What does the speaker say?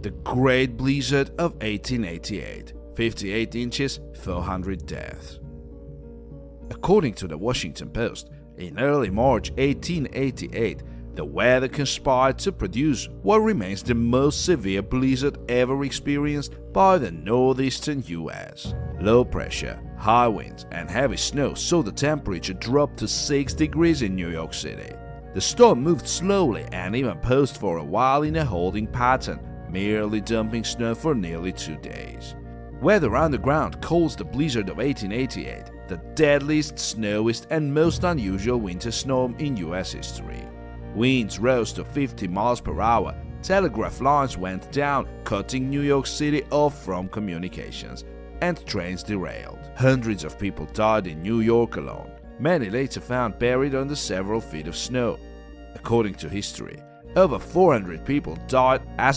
The Great Blizzard of 1888, 58 inches, 400 deaths. According to the Washington Post, in early March 1888, the weather conspired to produce what remains the most severe blizzard ever experienced by the northeastern US. Low pressure, high winds, and heavy snow saw the temperature drop to 6 degrees in New York City. The storm moved slowly and even paused for a while in a holding pattern, merely dumping snow for nearly 2 days. Weather Underground calls the blizzard of 1888 the deadliest, snowiest, and most unusual winter storm in US history. Winds rose to 50 miles per hour, telegraph lines went down, cutting New York City off from communications, and trains derailed. Hundreds of people died in New York alone, many later found buried under several feet of snow. According to history, over 400 people died as